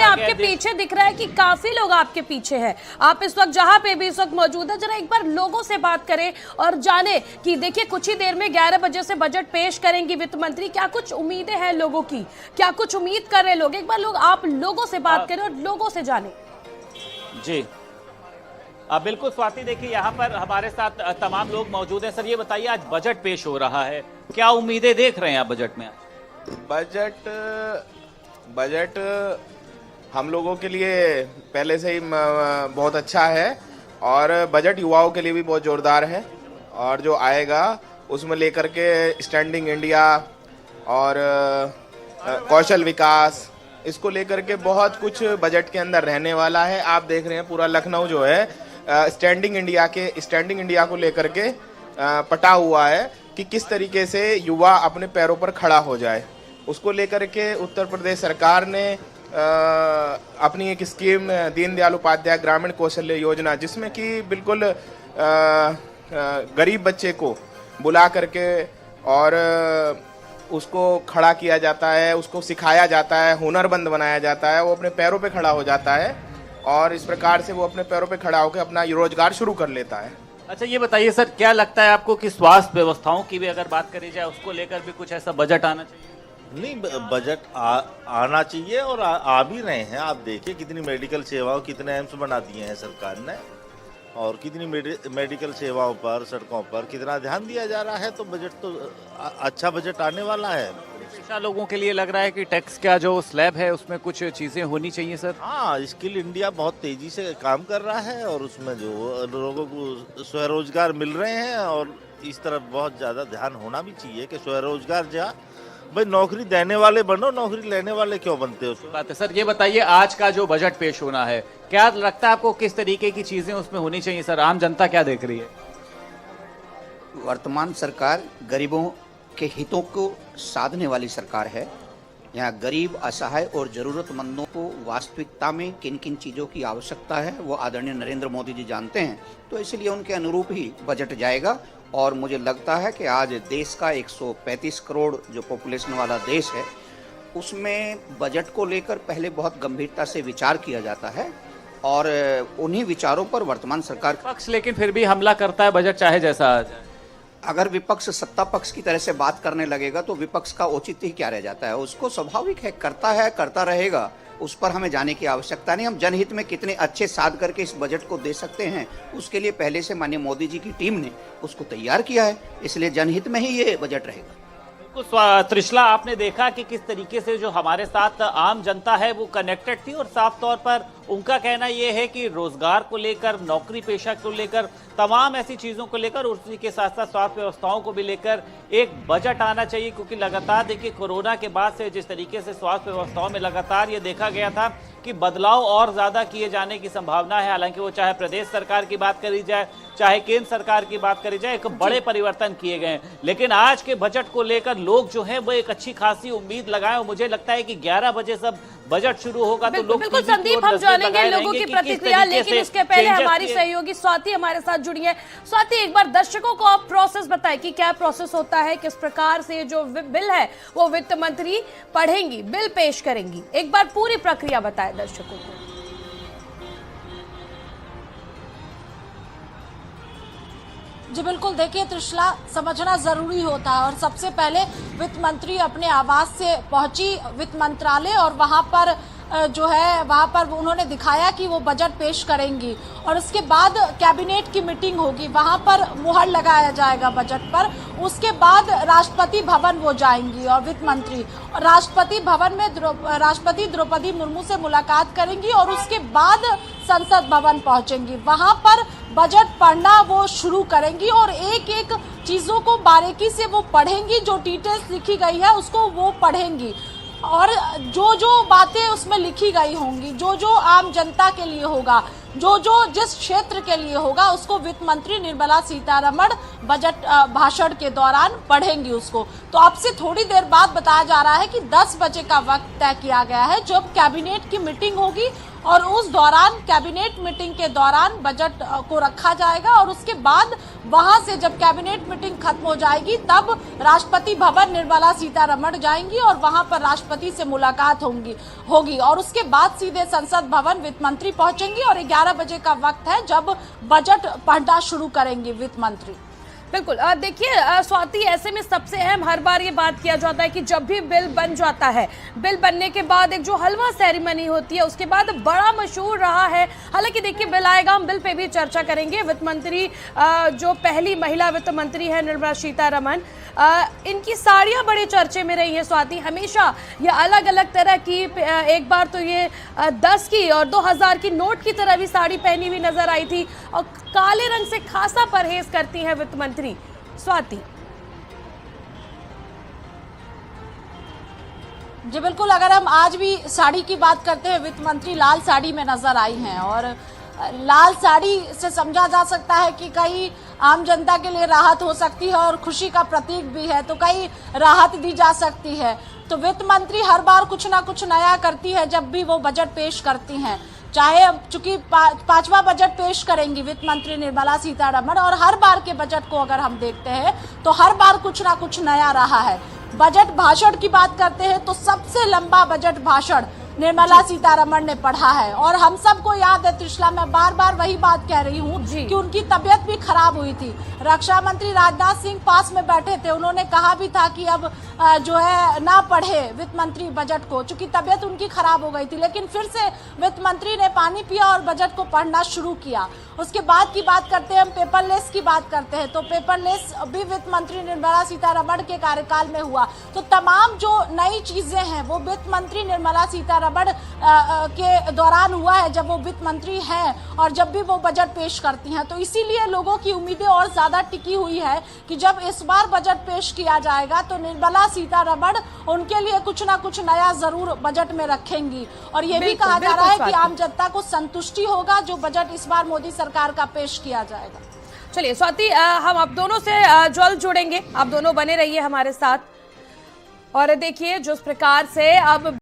आपके पीछे दिख रहा है कि काफी लोग आपके पीछे हैं। आप इस वक्त जहां पे भी इस वक्त मौजूद है, जरा एक बार लोगों से बात करें और जाने कि देखिए कुछ ही देर में 11 बजे से बजट पेश करेंगी वित्त मंत्री। क्या कुछ उम्मीदें हैं लोगों की, क्या कुछ उम्मीद कर रहे लोग? एक बार आप लोगों से बात करें और लोगों से जाने। जी बिल्कुल स्वाति, देखिए यहाँ पर हमारे साथ तमाम लोग मौजूद हैं। सर ये बताइए, आज बजट पेश हो रहा है, क्या उम्मीदें देख रहे हैं आप बजट में? बजट हम लोगों के लिए पहले से ही बहुत अच्छा है और बजट युवाओं के लिए भी बहुत जोरदार है। और जो आएगा उसमें लेकर के स्टैंडिंग इंडिया और कौशल विकास, इसको लेकर के बहुत कुछ बजट के अंदर रहने वाला है। आप देख रहे हैं पूरा लखनऊ जो है स्टैंडिंग इंडिया को लेकर के पटा हुआ है कि किस तरीके से युवा अपने पैरों पर खड़ा हो जाए। उसको लेकर के उत्तर प्रदेश सरकार ने अपनी एक स्कीम दीनदयाल उपाध्याय ग्रामीण कौशल्य योजना, जिसमें कि बिल्कुल गरीब बच्चे को बुला करके और उसको खड़ा किया जाता है, उसको सिखाया जाता है, हुनरमंद बनाया जाता है, वो अपने पैरों पे खड़ा हो जाता है और इस प्रकार से वो अपने पैरों पे खड़ा होकर अपना रोजगार शुरू कर लेता है। अच्छा ये बताइए सर, क्या लगता है आपको कि स्वास्थ्य व्यवस्थाओं की भी अगर बात करी जाए, उसको लेकर भी कुछ ऐसा बजट आना चाहिए? नहीं, बजट आना चाहिए और आ भी रहे हैं। आप देखिए कितनी मेडिकल सेवाओं, कितने एम्स बना दिए हैं सरकार ने और कितनी मेडिकल सेवाओं पर, सड़कों पर कितना ध्यान दिया जा रहा है। तो बजट तो अच्छा बजट आने वाला है। पेशा लोगों के लिए लग रहा है कि टैक्स का जो स्लैब है उसमें कुछ चीजें होनी चाहिए सर। हाँ, स्किल इंडिया बहुत तेजी से काम कर रहा है और उसमें जो लोगों को स्वरोजगार मिल रहे हैं और इस तरफ बहुत ज्यादा ध्यान होना भी चाहिए कि स्वरोजगार जहाँ भाई नौकरी देने वाले बनो, नौकरी लेने वाले क्यों बनते हो? बात है सर। ये बताइए, आज का जो बजट पेश होना है, क्या लगता है आपको किस तरीके की चीजें उसमें होनी चाहिए सर? आम जनता क्या देख रही है? वर्तमान सरकार गरीबों के हितों को साधने वाली सरकार है। यहाँ गरीब, असहाय और जरूरतमंदों को वास्तविकता में किन किन चीज़ों की आवश्यकता है वो आदरणीय नरेंद्र मोदी जी जानते हैं, तो इसलिए उनके अनुरूप ही बजट जाएगा। और मुझे लगता है कि आज देश का 135 करोड़ जो पॉपुलेशन वाला देश है, उसमें बजट को लेकर पहले बहुत गंभीरता से विचार किया जाता है और उन्हीं विचारों पर वर्तमान सरकार पक्ष लेकिन फिर भी हमला करता है, बजट चाहे जैसा आ जाए। अगर विपक्ष सत्ता पक्ष की तरह से बात करने लगेगा तो विपक्ष का औचित्य ही क्या रह जाता है? उसको स्वाभाविक है, करता रहेगा, उस पर हमें जाने की आवश्यकता नहीं। हम जनहित में कितने अच्छे साध करके इस बजट को दे सकते हैं, उसके लिए पहले से माननीय मोदी जी की टीम ने उसको तैयार किया है, इसलिए जनहित में ही ये बजट रहेगा। त्रिशला, आपने देखा कि किस तरीके से जो हमारे साथ आम जनता है वो कनेक्टेड थी और साफ तौर पर उनका कहना यह है कि रोजगार को लेकर, नौकरी पेशा को लेकर, तमाम ऐसी चीजों को लेकर, उसी के साथ साथ स्वास्थ्य व्यवस्थाओं को भी लेकर एक बजट आना चाहिए। क्योंकि लगातार देखिए कोरोना के बाद से जिस तरीके से स्वास्थ्य व्यवस्थाओं में लगातार ये देखा गया था कि बदलाव और ज्यादा किए जाने की संभावना है। हालांकि वो चाहे प्रदेश सरकार की बात करी जाए, चाहे केंद्र सरकार की बात करी जाए, एक बड़े परिवर्तन किए गए। लेकिन आज के बजट को लेकर लोग जो है वो एक अच्छी खासी उम्मीद लगाए और मुझे लगता है कि 11 बजे सब बजट शुरू होगा तो लोग बिल्कुल संदीप, हम जानेंगे लोगों की प्रतिक्रिया, लेकिन उसके पहले हमारी सहयोगी स्वाति हमारे साथ जुड़ी है। स्वाति, एक बार दर्शकों को आप प्रोसेस बताएं कि क्या प्रोसेस होता है, किस प्रकार से जो बिल है वो वित्त मंत्री पढ़ेंगी, बिल पेश करेंगी। एक बार पूरी प्रक्रिया बताएं दर्शकों को। जी बिल्कुल, देखिए त्रिशला, समझना जरूरी होता है और सबसे पहले वित्त मंत्री अपने आवास से पहुंची वित्त मंत्रालय और वहां पर जो है वहां पर उन्होंने दिखाया कि वो बजट पेश करेंगी और उसके बाद कैबिनेट की मीटिंग होगी, वहां पर मुहर लगाया जाएगा बजट पर। उसके बाद राष्ट्रपति भवन वो जाएंगी और वित्त मंत्री राष्ट्रपति भवन में राष्ट्रपति द्रौपदी मुर्मू से मुलाकात करेंगी और उसके बाद संसद भवन पहुंचेंगी। वहां पर बजट पढ़ना वो शुरू करेंगी और एक एक चीजों को बारीकी से वो पढ़ेंगी, जो डिटेल्स लिखी गई है उसको वो पढ़ेंगी और जो जो बातें उसमें लिखी गई होंगी, जो जो आम जनता के लिए होगा, जो जो जिस क्षेत्र के लिए होगा, उसको वित्त मंत्री निर्मला सीतारमण बजट भाषण के दौरान पढ़ेंगी उसको। तो अब से थोड़ी देर बाद बताया जा रहा है कि 10 बजे का वक्त तय किया गया है जब कैबिनेट की मीटिंग होगी और उस दौरान कैबिनेट मीटिंग के दौरान बजट को रखा जाएगा और उसके बाद वहां से जब कैबिनेट मीटिंग खत्म हो जाएगी तब राष्ट्रपति भवन निर्मला सीतारमण जाएंगी और वहां पर राष्ट्रपति से मुलाकात होगी और उसके बाद सीधे संसद भवन वित्त मंत्री पहुंचेंगी और 11 बजे का वक्त है जब बजट पढ़ना शुरू करेंगे वित्त मंत्री। बिल्कुल। देखिए स्वाति, ऐसे में सबसे अहम हर बार ये बात किया जाता है कि जब भी बिल बन जाता है, बिल बनने के बाद एक जो हलवा सेरेमनी होती है उसके बाद बड़ा मशहूर रहा है। हालांकि देखिए बिल आएगा, हम बिल पे भी चर्चा करेंगे। वित्त मंत्री जो पहली महिला वित्त मंत्री है निर्मला सीतारमण, इनकी साड़ियां बड़े चर्चे में रही है स्वाति। हमेशा ये अलग अलग तरह की, एक बार तो ये 10 की और 2000 की नोट की तरह भी साड़ी पहनी हुई नजर आई थी और काले रंग से खासा परहेज करती है वित्त मंत्री। स्वाति जी बिल्कुल, अगर हम आज भी साड़ी की बात करते हैं, वित्त मंत्री लाल साड़ी में नजर आई हैं और लाल साड़ी से समझा जा सकता है कि कई आम जनता के लिए राहत हो सकती है और खुशी का प्रतीक भी है, तो कई राहत दी जा सकती है। तो वित्त मंत्री हर बार कुछ ना कुछ नया करती है जब भी वो बजट पेश करती हैं, चाहे चूंकि 5वां बजट पेश करेंगी वित्त मंत्री निर्मला सीतारमण और हर बार के बजट को अगर हम देखते हैं तो हर बार कुछ ना कुछ नया रहा है। बजट भाषण की बात करते हैं तो सबसे लंबा बजट भाषण निर्मला सीतारमण ने पढ़ा है और हम सबको याद है त्रिशला, मैं बार बार वही बात कह रही हूँ कि उनकी तबीयत भी खराब हुई थी। रक्षा मंत्री राजनाथ सिंह पास में बैठे थे, उन्होंने कहा भी था कि अब जो है ना पढ़े वित्त मंत्री बजट को, चूंकि तबीयत उनकी खराब हो गई थी, लेकिन फिर से वित्त मंत्री ने पानी पिया और बजट को पढ़ना शुरू किया। उसके बाद की बात करते हैं, हम पेपरलेस की बात करते हैं तो पेपरलेस भी वित्त मंत्री निर्मला सीतारमण के कार्यकाल में हुआ। तो तमाम जो नई चीजें हैं वो वित्त मंत्री निर्मला सीतारमण के दौरान हुआ है जब वो वित्त मंत्री हैं और जब भी वो बजट पेश करती हैं। तो इसीलिए लोगों की उम्मीदें और ज्यादा टिकी हुई है कि जब इस बार बजट पेश किया जाएगा तो निर्मला सीतारमण उनके लिए कुछ ना कुछ नया जरूर बजट में रखेंगी और ये भी कहा जा रहा है कि आम जनता को संतुष्टि होगा जो बजट इस बार मोदी सरकार का पेश किया जाएगा। चलिए स्वाति, हम आप दोनों से जल्द जुड़ेंगे, आप दोनों बने रहिए हमारे साथ। और देखिए जिस प्रकार से अब